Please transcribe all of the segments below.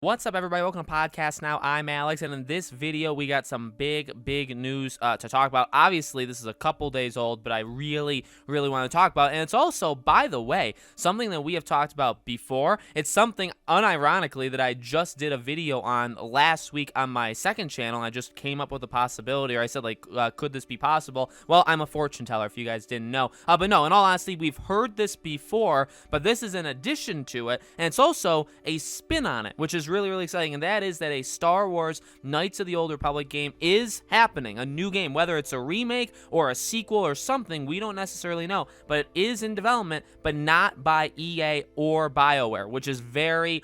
What's up, everybody? Welcome to Podcast Now. I'm Alex, and in this video, we got some big news to talk about. Obviously, this is a couple days old, but I really want to talk about it. And it's also, by the way, something that we have talked about before. It's something, unironically, that I just did a video on last week on my second channel. I just came up with a possibility, or I said, could this be possible? Well, I'm a fortune teller, if you guys didn't know. But no, in all honesty, we've heard this before, but this is in addition to it, and it's also a spin on it, which is really exciting, and that is that a Star Wars Knights of the Old Republic game is happening. A new game, whether it's a remake or a sequel or something, we don't necessarily know, but it is in development, but not by EA or Bioware, which is very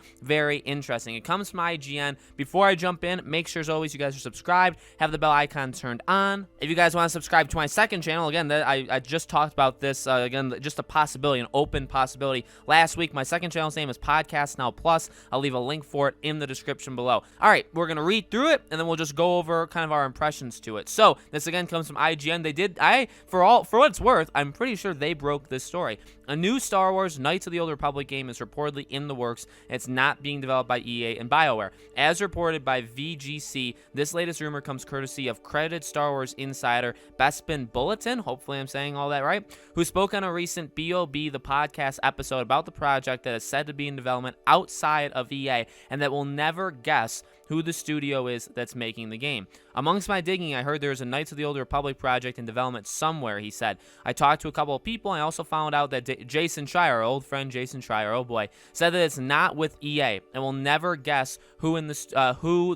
interesting. It comes from IGN. Before I jump in, make sure as always you guys are subscribed, have the bell icon turned on. If you guys want to subscribe to my second channel, again, I just talked about this, again, just a possibility, an open possibility last week. My second channel's name is Podcast Now Plus. I'll leave a link for it in the description below. All right, we're gonna read through it, and then we'll just go over kind of our impressions to it. So this again comes from IGN. For what it's worth, I'm pretty sure they broke this story. A new Star Wars Knights of the Old Republic game is reportedly in the works. It's not being developed by EA and Bioware. As reported by VGC, this latest rumor comes courtesy of credited Star Wars insider Bespin Bulletin, hopefully I'm saying all that right, who spoke on a recent BOB, the podcast episode about the project that is said to be in development outside of EA, and that will never guess who the studio is that's making the game. Amongst my digging, I heard there is a Knights of the Old Republic project in development somewhere, he said. I talked to a couple of people, and I also found out that Jason Schreier, our old friend Jason Schreier, oh boy, said that it's not with EA, and will never guess who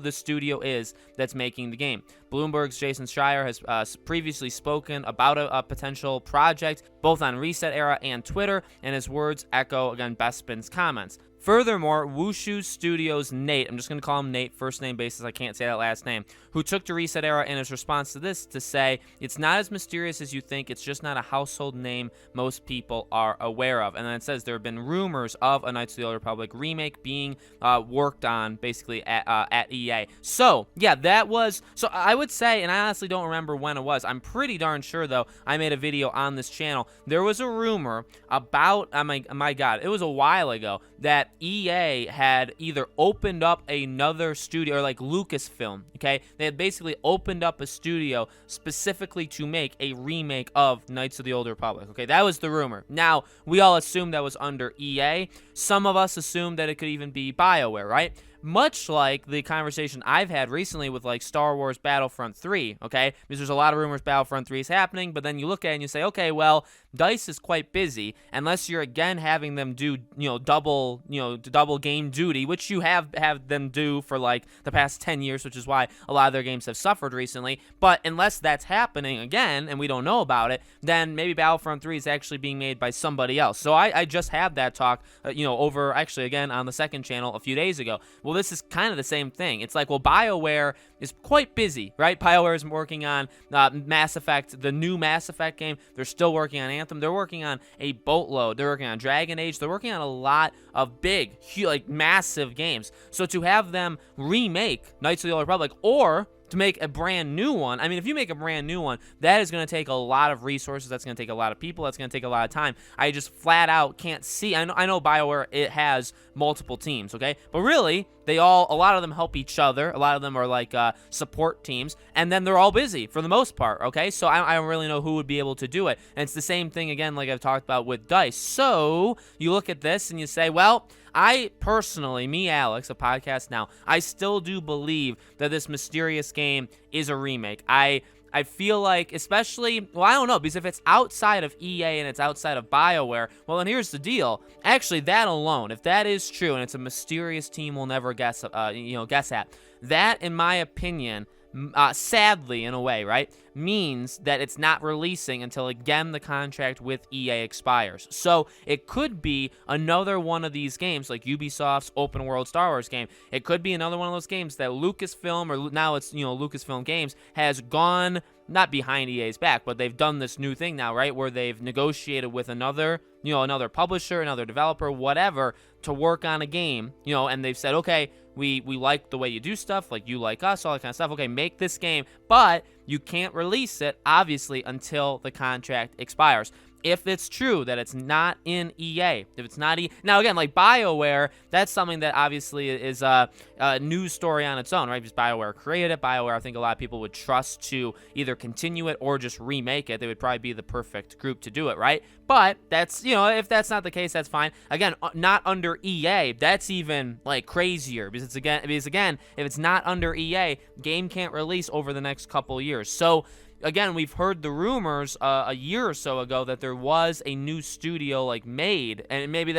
the studio is that's making the game. Bloomberg's Jason Schreier has previously spoken about a potential project, both on Reset Era and Twitter, and his words echo, again, Bespin's comments. Furthermore, Wushu Studios' Nate, I'm just going to call him Nate, first name basis, I can't say that last name, who took to Reset Era in his response to this to say, it's not as mysterious as you think, it's just not a household name most people are aware of. And then it says there have been rumors of a Knights of the Old Republic remake being worked on, basically, at EA. So, yeah, so I would say, and I honestly don't remember when it was, I'm pretty darn sure, though, I made a video on this channel, there was a rumor about, oh my god, it was a while ago, that EA had either opened up another studio, or like Lucasfilm, okay? They had basically opened up a studio specifically to make a remake of Knights of the Old Republic, okay? That was the rumor. Now, we all assumed that was under EA. Some of us assumed that it could even be Bioware, right? Much like the conversation I've had recently with, like, Star Wars Battlefront 3, okay? Because there's a lot of rumors Battlefront 3 is happening, but then you look at it and you say, okay, well, DICE is quite busy, unless you're, again, having them do, double game duty, which you have them do for, like, the past 10 years, which is why a lot of their games have suffered recently. But unless that's happening again, and we don't know about it, then maybe Battlefront 3 is actually being made by somebody else. So I just had that talk, over, actually, again, on the second channel a few days ago. Well, this is kind of the same thing. It's like, well, Bioware is quite busy, right? Bioware is working on Mass Effect, the new Mass Effect game. They're still working on Anthem. They're working on a boatload. They're working on Dragon Age. They're working on a lot of big, huge, massive games. So to have them remake Knights of the Old Republic, or to make a brand new one, I mean, if you make a brand new one, that is going to take a lot of resources. That's going to take a lot of people. That's going to take a lot of time. I just flat out can't see. I know Bioware, it has multiple teams, okay? But really, a lot of them help each other. A lot of them are like support teams, and then they're all busy for the most part, okay? So I don't really know who would be able to do it. And it's the same thing, again, like I've talked about with DICE. So you look at this and you say, well, I personally, me, Alex, a podcast now, I still do believe that this mysterious game is a remake. I feel like, especially, well, I don't know, because if it's outside of EA and it's outside of Bioware, well, then here's the deal. Actually, that alone, if that is true, and it's a mysterious team we'll never guess at, that, in my opinion, sadly, in a way, right, means that it's not releasing until, again, the contract with EA expires. So it could be another one of these games, like Ubisoft's open world Star Wars game. It could be another one of those games that Lucasfilm, or now it's, Lucasfilm Games, has gone, not behind EA's back, but they've done this new thing now, right, where they've negotiated with another publisher, another developer, whatever, to work on a game, and they've said, okay, we like the way you do stuff, like you like us, all that kind of stuff. Okay, make this game, but you can't release it, obviously, until the contract expires. if it's true that it's not in EA, if it's not now again, like BioWare, that's something that obviously is a news story on its own, right? Because BioWare created it. BioWare, I think a lot of people would trust to either continue it or just remake it. They would probably be the perfect group to do it, right? But that's, if that's not the case, that's fine. Again, not under EA, that's even like crazier because again, if it's not under EA, game can't release over the next couple years. So again, we've heard the rumors a year or so ago that there was a new studio like made, and maybe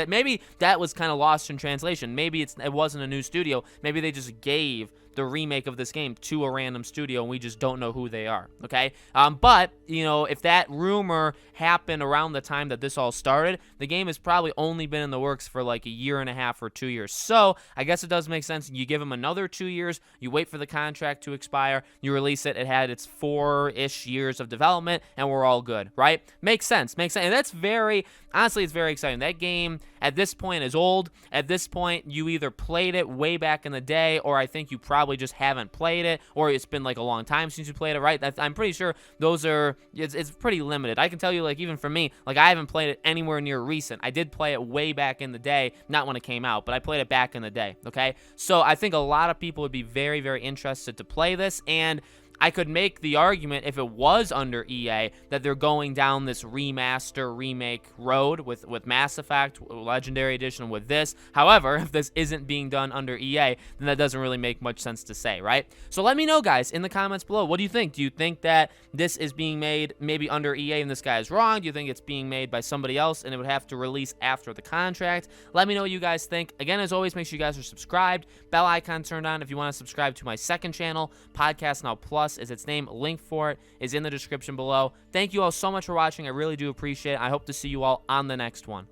that was kind of lost in translation. Maybe it wasn't a new studio. Maybe they just gave the remake of this game to a random studio and we just don't know who they are, okay? But, if that rumor happened around the time that this all started, the game has probably only been in the works for like a year and a half or 2 years. So I guess it does make sense. You give them another 2 years, you wait for the contract to expire, you release it. It had its 4-ish years of development, and we're all good, right? Makes sense. And that's honestly, it's very exciting. That game at this point is old. At this point, you either played it way back in the day, or I think you probably just haven't played it, or it's been like a long time since you played it, right? I'm pretty sure it's pretty limited. I can tell you, like, even for me, like, I haven't played it anywhere near recent. I did play it way back in the day, not when it came out, but I played it back in the day, okay? So I think a lot of people would be very, very interested to play this, and I could make the argument, if it was under EA, that they're going down this remaster, remake road with Mass Effect, Legendary Edition with this. However, if this isn't being done under EA, then that doesn't really make much sense to say, right? So let me know, guys, in the comments below. What do you think? Do you think that this is being made maybe under EA and this guy is wrong? Do you think it's being made by somebody else and it would have to release after the contract? Let me know what you guys think. Again, as always, make sure you guys are subscribed. Bell icon turned on if you want to subscribe to my second channel, Podcast Now Plus is its name. Link for it is in the description below. Thank you all so much for watching. I really do appreciate it. I hope to see you all on the next one.